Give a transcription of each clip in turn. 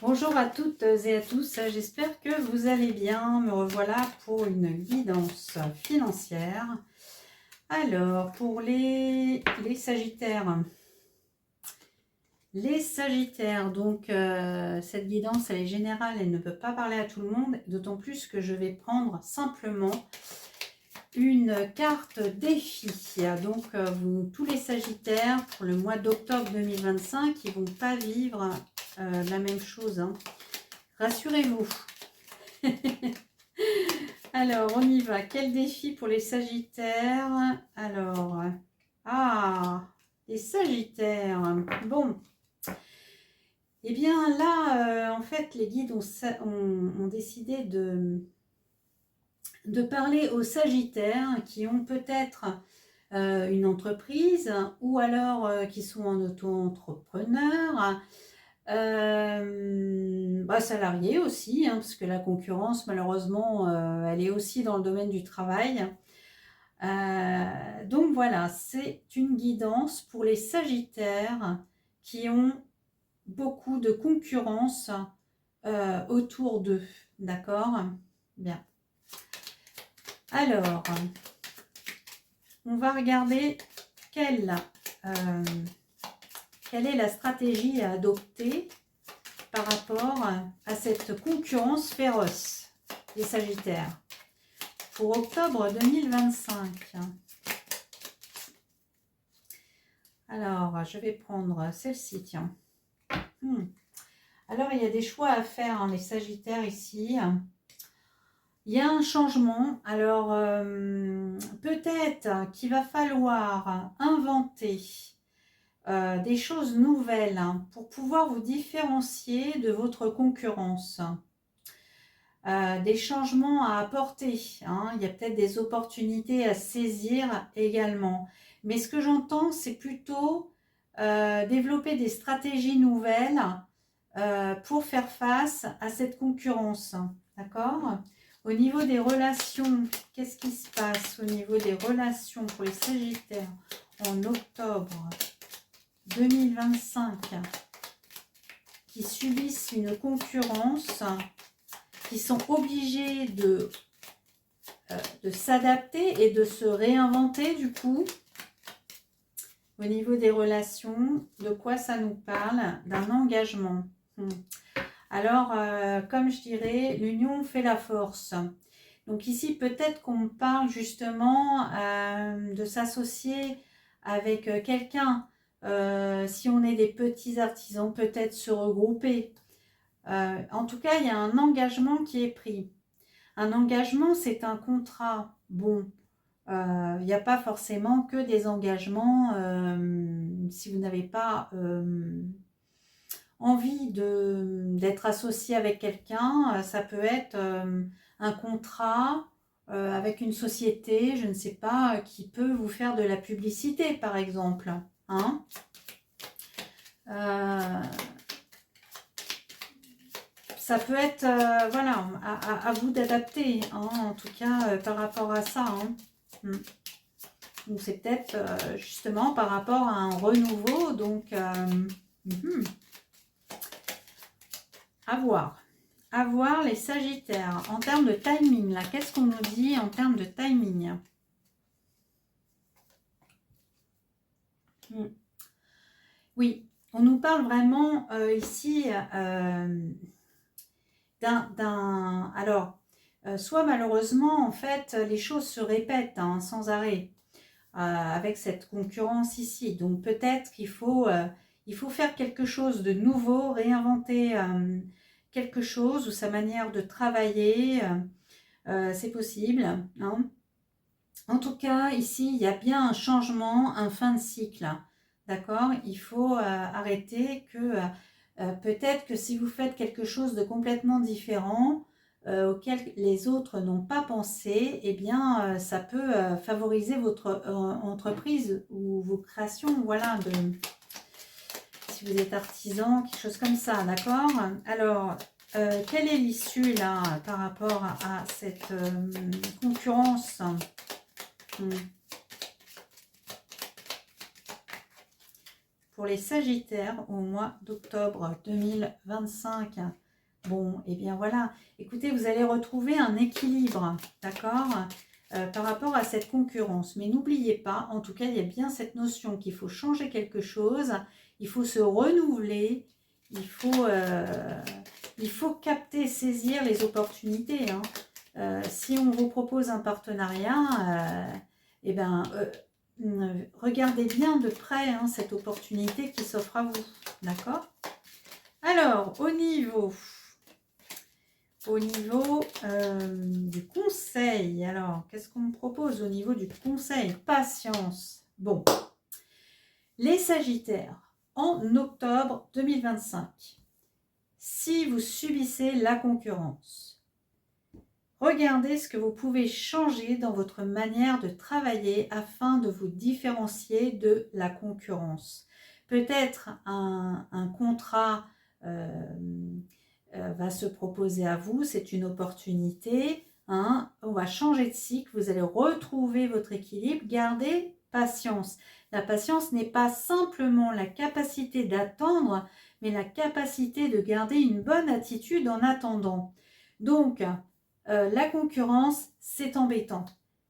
Bonjour à toutes et à tous, j'espère que vous allez bien. Me revoilà pour une guidance financière. Alors, pour les Sagittaires. Les Sagittaires, donc cette guidance, elle est générale, elle ne peut pas parler à tout le monde, d'autant plus que je vais prendre simplement une carte défi. Donc, tous les Sagittaires, pour le mois d'octobre 2025, ils ne vont pas vivre la même chose, hein. Rassurez-vous. Alors, on y va. Quel défi pour les Sagittaires? Alors, les Sagittaires. Bon. Eh bien, là, en fait, les guides ont décidé de parler aux Sagittaires qui ont peut-être une entreprise ou alors qui sont en auto-entrepreneur. Salariés aussi, hein, parce que la concurrence, malheureusement, elle est aussi dans le domaine du travail. Donc voilà, c'est une guidance pour les Sagittaires qui ont beaucoup de concurrence autour d'eux. D'accord? Bien. Alors, on va regarder quelle est la stratégie à adopter par rapport à cette concurrence féroce des Sagittaires pour octobre 2025. Alors, je vais prendre celle-ci, tiens. Alors, il y a des choix à faire, hein, les Sagittaires ici. Il y a un changement. Alors, peut-être qu'il va falloir inventer des choses nouvelles, hein, pour pouvoir vous différencier de votre concurrence. Des changements à apporter, hein. Il y a peut-être des opportunités à saisir également. Mais ce que j'entends, c'est plutôt développer des stratégies nouvelles pour faire face à cette concurrence. D'accord ? Au niveau des relations, qu'est-ce qui se passe au niveau des relations pour les Sagittaires en octobre 2025 qui subissent une concurrence, qui sont obligés de s'adapter et de se réinventer du coup. Au niveau des relations, de quoi ça nous parle? D'un engagement. Alors, comme je dirais, l'union fait la force. Donc ici, peut-être qu'on parle justement de s'associer avec quelqu'un. Si on est des petits artisans, peut-être se regrouper. En tout cas, il y a un engagement qui est pris. Un engagement, c'est un contrat. Bon, il n'y a pas forcément que des engagements. Si vous n'avez pas envie d'être associé avec quelqu'un, ça peut être un contrat avec une société, je ne sais pas, qui peut vous faire de la publicité, par exemple. Hein, ça peut être, voilà, à vous d'adapter, hein, en tout cas, par rapport à ça. Hein. Donc, c'est peut-être justement par rapport à un renouveau, donc, à voir. À voir les Sagittaires. En termes de timing, là, qu'est-ce qu'on nous dit en termes de timing? Oui, on nous parle vraiment ici alors, soit malheureusement, en fait, les choses se répètent, hein, sans arrêt avec cette concurrence ici. Donc, peut-être qu'il faut faire quelque chose de nouveau, réinventer quelque chose ou sa manière de travailler. C'est possible. Hein. En tout cas, ici, il y a bien un changement, un fin de cycle. D'accord? Il faut arrêter que peut-être que si vous faites quelque chose de complètement différent, auquel les autres n'ont pas pensé, eh bien, ça peut favoriser votre entreprise ou vos créations. Voilà, si vous êtes artisan, quelque chose comme ça. D'accord? Alors, quelle est l'issue là par rapport à cette concurrence? pour les Sagittaires au mois d'octobre 2025. Bon, et bien voilà. Écoutez, vous allez retrouver un équilibre, d'accord, par rapport à cette concurrence. Mais n'oubliez pas, en tout cas, il y a bien cette notion qu'il faut changer quelque chose, il faut se renouveler, il faut capter, saisir les opportunités. Hein. Si on vous propose un partenariat, eh ben, regardez bien de près cette opportunité qui s'offre à vous, d'accord? Alors, au niveau du conseil, alors, qu'est-ce qu'on me propose au niveau du conseil? Patience. Bon, les Sagittaires, en octobre 2025, si vous subissez la concurrence, regardez ce que vous pouvez changer dans votre manière de travailler afin de vous différencier de la concurrence. Peut-être un contrat va se proposer à vous, c'est une opportunité. Hein, on va changer de cycle, vous allez retrouver votre équilibre, gardez patience. La patience n'est pas simplement la capacité d'attendre, mais la capacité de garder une bonne attitude en attendant. Donc, la concurrence, c'est embêtant.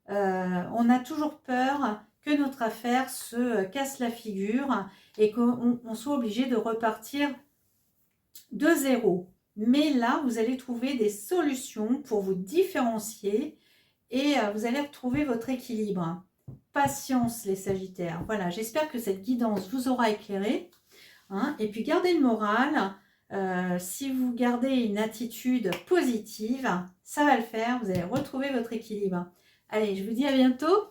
On a toujours peur que notre affaire se casse la figure et qu'on soit obligé de repartir de zéro. Mais là, vous allez trouver des solutions pour vous différencier et vous allez retrouver votre équilibre. Patience, les Sagittaires. Voilà, j'espère que cette guidance vous aura éclairé. Hein, et puis, gardez le moral. Si vous gardez une attitude positive, ça va le faire. Vous allez retrouver votre équilibre. Allez, je vous dis à bientôt.